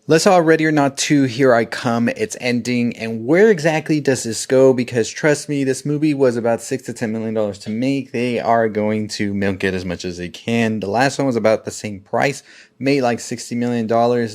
Let's all Ready or Not 2, here I come, it's ending, and where exactly does this go? Because trust me, this movie was about $6 to $10 million to make. They are going to milk it as much as they can. The last one was about the same price, made like $60 million.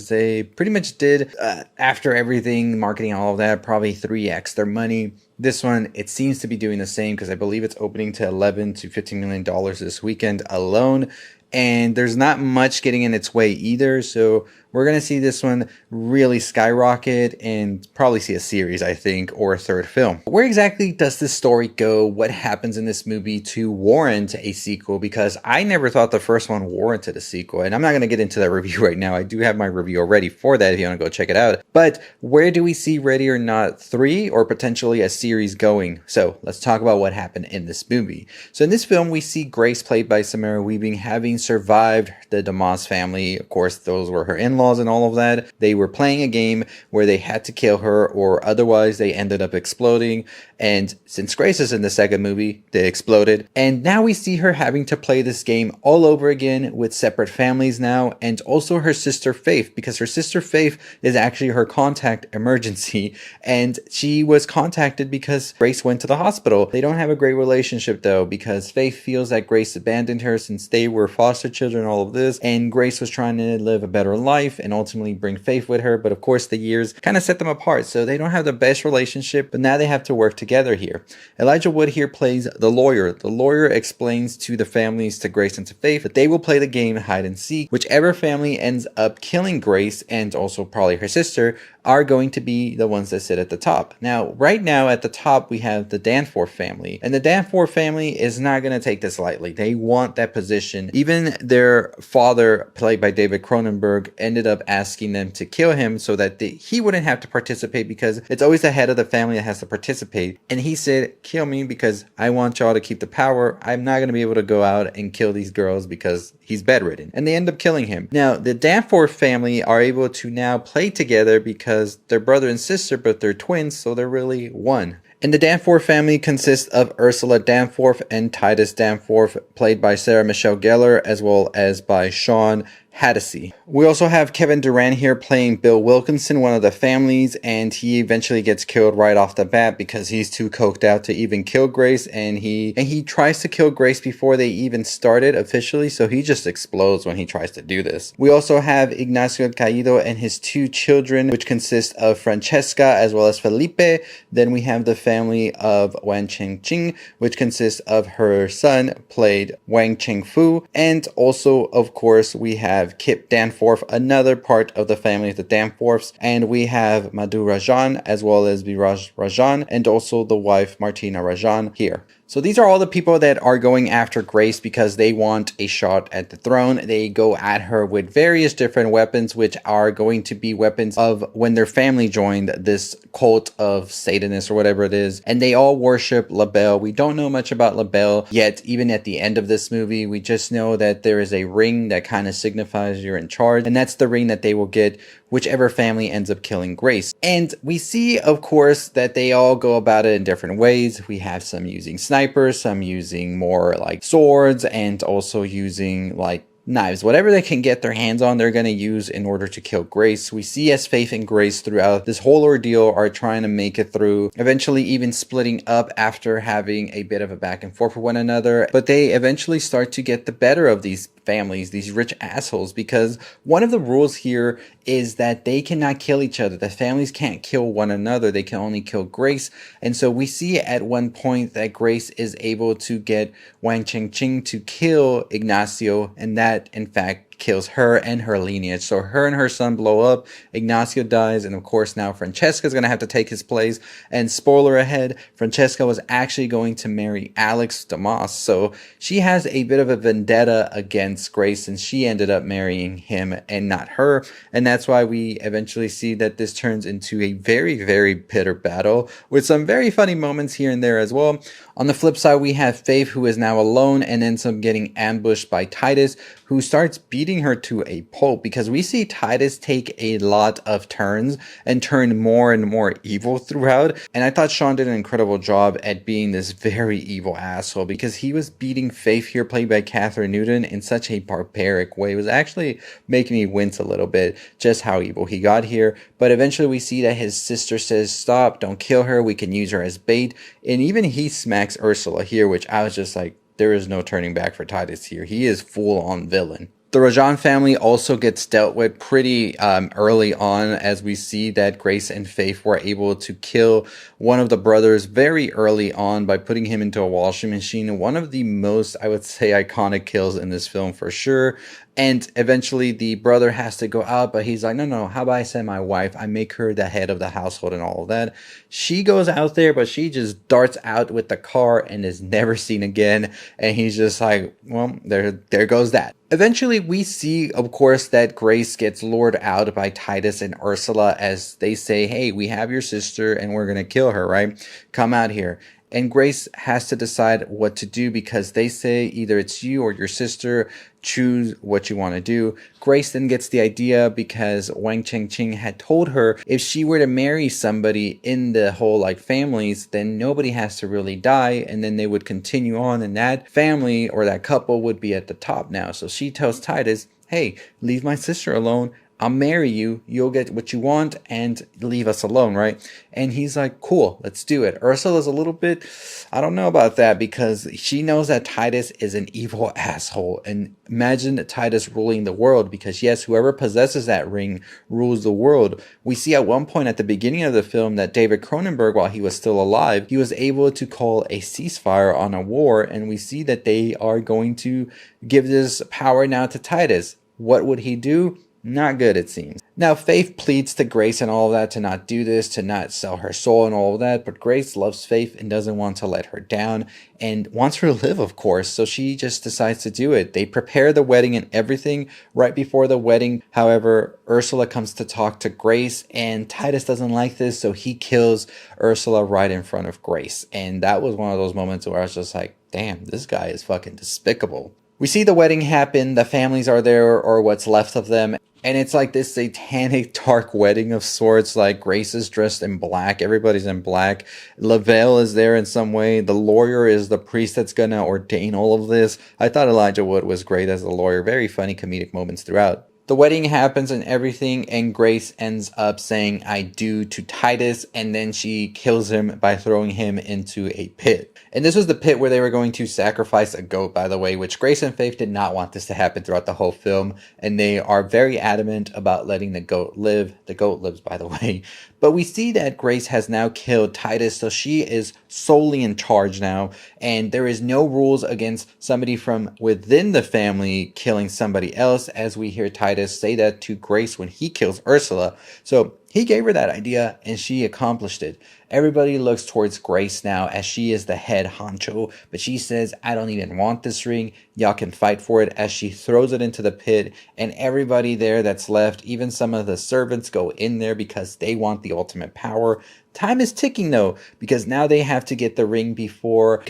They pretty much did, after everything, marketing, all of that, probably 3x their money. This one, it seems to be doing the same because I believe it's opening to $11 to $15 million this weekend alone. And there's not much getting in its way either, so we're going to see this one really skyrocket and probably see a series, I think, or a third film. Where exactly does this story go? What happens in this movie to warrant a sequel? Because I never thought the first one warranted a sequel, and I'm not going to get into that review right now. I do have my review already for that if you want to go check it out. But where do we see Ready or Not 3 or potentially a series going? So let's talk about what happened in this movie. So in this film, we see Grace, played by Samara Weaving, having survived the DeMoss family. Of course, those were her in-laws and all of that. They were playing a game where they had to kill her or otherwise they ended up exploding. And since Grace is in the second movie, they exploded. And now we see her having to play this game all over again with separate families now, and also her sister Faith, because her sister Faith is actually her contact emergency. And she was contacted because Grace went to the hospital. They don't have a great relationship though, because Faith feels that Grace abandoned her since they were foster children, all of this, and Grace was trying to live a better life and ultimately bring Faith with her. But of course the years kind of set them apart, so they don't have the best relationship, but now they have to work together here. Elijah Wood here plays the lawyer. The lawyer explains to the families, to Grace and to Faith, that they will play the game hide and seek. Whichever family ends up killing Grace, and also probably her sister, are going to be the ones that sit at the top. Now, right now at the top, we have the Danforth family, and the Danforth family is not going to take this lightly. They want that position. Even their father, played by David Cronenberg, ended up asking them to kill him so that he wouldn't have to participate, because it's always the head of the family that has to participate. And he said, kill me because I want y'all to keep the power. I'm not going to be able to go out and kill these girls because he's bedridden. And they end up killing him. Now, the Danforth family are able to now play together because they're brother and sister, but they're twins, so they're really one. And the Danforth family consists of Ursula Danforth and Titus Danforth, played by Sarah Michelle Gellar, as well as by Shawn Hatosy. We also have Kevin Durant here playing Bill Wilkinson, one of the families, and he eventually gets killed right off the bat because he's too coked out to even kill Grace, and he tries to kill Grace before they even started officially, so he just explodes when he tries to do this. We also have Ignacio Caído and his two children, which consist of Francesca as well as Felipe. Then we have the family of Wang Cheng-Ching, which consists of her son, played Wang Cheng-Fu, and also, of course, we have Kip Danforth, another part of the family of the Danforths, and we have Madhu Rajan as well as Viraj Rajan, and also the wife Martina Rajan here. So these are all the people that are going after Grace because they want a shot at the throne. They go at her with various different weapons, which are going to be weapons of when their family joined this cult of Satanists or whatever it is. And they all worship LaBelle. We don't know much about LaBelle yet, even at the end of this movie. We just know that there is a ring that kind of signifies you're in charge. And that's the ring that they will get whichever family ends up killing Grace. And we see, of course, that they all go about it in different ways. We have some using snipers, some using more like swords, and also using like knives. Whatever they can get their hands on, they're going to use in order to kill Grace. We see as Faith and Grace throughout this whole ordeal are trying to make it through, eventually even splitting up after having a bit of a back and forth with one another. But they eventually start to get the better of these families, these rich assholes, because one of the rules here is that they cannot kill each other. The families can't kill one another. They can only kill Grace. And so we see at one point that Grace is able to get Wang Cheng-Ching to kill Ignacio, and that in fact kills her and her lineage. So her and her son blow up, Ignacio dies, and of course now Francesca's gonna have to take his place. And spoiler ahead, Francesca was actually going to marry Alex DeMoss, so she has a bit of a vendetta against Grace, and she ended up marrying him and not her. And that's why we eventually see that this turns into a very, very bitter battle with some very funny moments here and there as well. On the flip side, we have Faith, who is now alone and ends up getting ambushed by Titus, who starts beating beating her to a pulp, because we see Titus take a lot of turns and turn more and more evil throughout. And I thought Shawn did an incredible job at being this very evil asshole, because he was beating Faith here, played by Kathryn Newton, in such a barbaric way. It was actually making me wince a little bit just how evil he got here. But eventually we see that his sister says, stop, don't kill her, we can use her as bait. And even he smacks Ursula here, which I was just like, there is no turning back for Titus here. He is full on villain. The Rajan family also gets dealt with pretty early on, as we see that Grace and Faith were able to kill one of the brothers very early on by putting him into a washing machine. One of the most, I would say, iconic kills in this film for sure. And eventually the brother has to go out, but he's like, no, how about I send my wife? I make her the head of the household and all of that. She goes out there, but she just darts out with the car and is never seen again. And he's just like, well, there goes that. Eventually, we see, of course, that Grace gets lured out by Titus and Ursula as they say, hey, we have your sister and we're going to kill her, right? Come out here. And Grace has to decide what to do, because they say either it's you or your sister, choose what you want to do. Grace then gets the idea because Wang Chengqing had told her if she were to marry somebody in the whole families, then nobody has to really die, and then they would continue on, and that family or that couple would be at the top now. So she tells Titus, hey, leave my sister alone. I'll marry you, you'll get what you want, and leave us alone, right? And he's like, cool, let's do it. Ursula's a little bit, I don't know about that, because she knows that Titus is an evil asshole. And imagine Titus ruling the world, because yes, whoever possesses that ring rules the world. We see at one point at the beginning of the film that David Cronenberg, while he was still alive, he was able to call a ceasefire on a war, and we see that they are going to give this power now to Titus. What would he do? Not good, it seems. Now, Faith pleads to Grace and all of that to not do this, to not sell her soul and all of that, but Grace loves Faith and doesn't want to let her down and wants her to live, of course, so she just decides to do it. They prepare the wedding and everything right before the wedding. However, Ursula comes to talk to Grace, and Titus doesn't like this, so he kills Ursula right in front of Grace. And that was one of those moments where I was just like, damn, this guy is fucking despicable. We see the wedding happen, the families are there, or what's left of them, and it's like this satanic dark wedding of sorts. Like, Grace is dressed in black, everybody's in black, Lavelle is there in some way, the lawyer is the priest that's gonna ordain all of this. I thought Elijah Wood was great as the lawyer, very funny comedic moments throughout. The wedding happens and everything, and Grace ends up saying I do to Titus, and then she kills him by throwing him into a pit. And this was the pit where they were going to sacrifice a goat, by the way, which Grace and Faith did not want this to happen throughout the whole film, and they are very adamant about letting the goat live. The goat lives, by the way. But we see that Grace has now killed Titus, so she is solely in charge now, and there is no rules against somebody from within the family killing somebody else, as we hear Titus say that to Grace when he kills Ursula. So he gave her that idea, and she accomplished it. Everybody looks towards Grace now, as she is the head honcho, but she says, I don't even want this ring, y'all can fight for it, as she throws it into the pit, and everybody there that's left, even some of the servants, go in there because they want the ultimate power. Time is ticking though, because now they have to get the ring before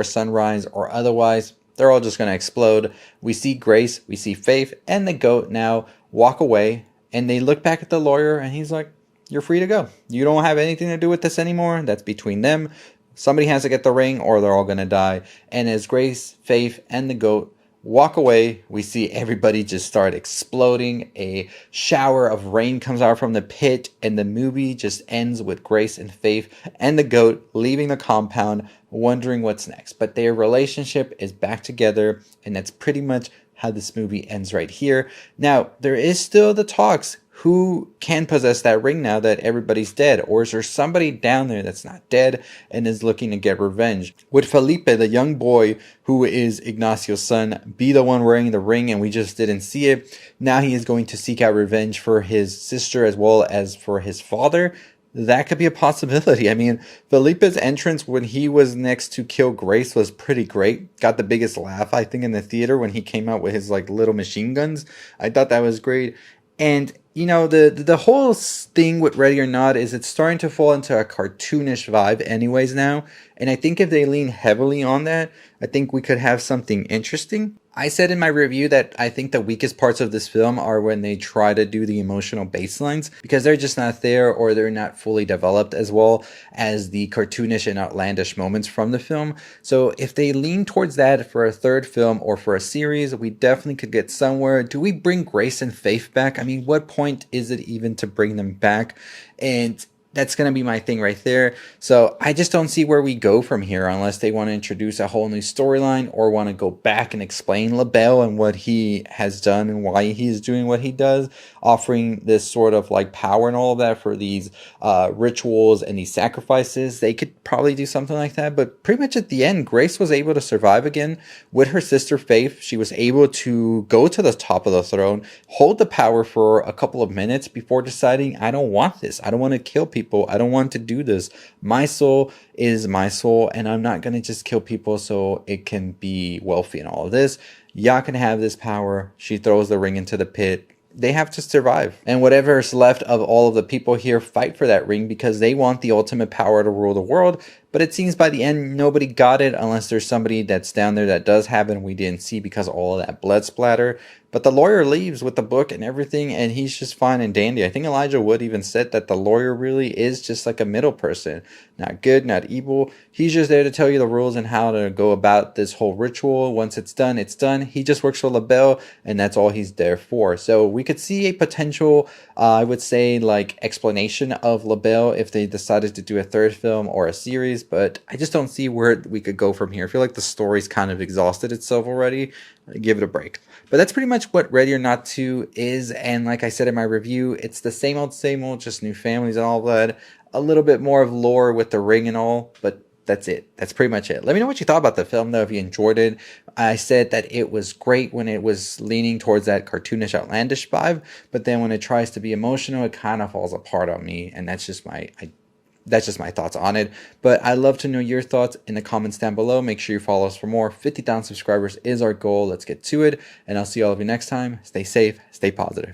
sunrise, or otherwise they're all just going to explode. We see Grace, we see Faith, and the goat now walk away, and they look back at the lawyer, and he's like, you're free to go. You don't have anything to do with this anymore. That's between them. Somebody has to get the ring, or they're all going to die. And as Grace, Faith, and the goat walk away, we see everybody just start exploding. A shower of rain comes out from the pit, and the movie just ends with Grace and Faith and the goat leaving the compound, wondering what's next. But their relationship is back together, and that's pretty much how this movie ends right here. Now, there is still the talks. Who can possess that ring now that everybody's dead? Or is there somebody down there that's not dead and is looking to get revenge? Would Felipe, the young boy who is Ignacio's son, be the one wearing the ring and we just didn't see it? Now he is going to seek out revenge for his sister as well as for his father. That could be a possibility. I mean, Felipe's entrance when he was next to kill Grace was pretty great. Got the biggest laugh, I think, in the theater when he came out with his little machine guns. I thought that was great. And, you know, the whole thing with Ready or Not is it's starting to fall into a cartoonish vibe anyways now. And I think if they lean heavily on that, I think we could have something interesting. I said in my review that I think the weakest parts of this film are when they try to do the emotional baselines because they're just not there or they're not fully developed as well as the cartoonish and outlandish moments from the film. So if they lean towards that for a third film or for a series, we definitely could get somewhere. Do we bring Grace and Faith back? I mean, what point is it even to bring them back? And that's going to be my thing right there. So I just don't see where we go from here unless they want to introduce a whole new storyline or want to go back and explain LaBelle and what he has done and why he's doing what he does, offering this sort of like power and all of that for these rituals and these sacrifices. They could probably do something like that. But pretty much at the end, Grace was able to survive again with her sister Faith. She was able to go to the top of the throne, hold the power for a couple of minutes before deciding, I don't want this. I don't want to kill people. I don't want to do this. My soul is my soul, and I'm not going to just kill people so it can be wealthy and all of this. Y'all can have this power. She throws the ring into the pit. They have to survive. And whatever is left of all of the people here fight for that ring because they want the ultimate power to rule the world. But it seems by the end, nobody got it unless there's somebody that's down there that does have it and we didn't see because of all of that blood splatter. But the lawyer leaves with the book and everything, and he's just fine and dandy. I think Elijah Wood even said that the lawyer really is just like a middle person. Not good, not evil. He's just there to tell you the rules and how to go about this whole ritual. Once it's done, it's done. He just works for LaBelle, and that's all he's there for. So we could see a potential, I would say, like explanation of LaBelle if they decided to do a third film or a series. But I just don't see where we could go from here. I feel like the story's kind of exhausted itself already. Give it a break. But that's pretty much what Ready or Not 2 is. And like I said in my review, it's the same old, just new families and all that. A little bit more of lore with the ring and all, but that's it. That's pretty much it. Let me know what you thought about the film, though, if you enjoyed it. I said that it was great when it was leaning towards that cartoonish, outlandish vibe. But then when it tries to be emotional, it kind of falls apart on me. And that's just my thoughts on it. But I'd love to know your thoughts in the comments down below. Make sure you follow us for more. 50,000 subscribers is our goal. Let's get to it. And I'll see all of you next time. Stay safe. Stay positive.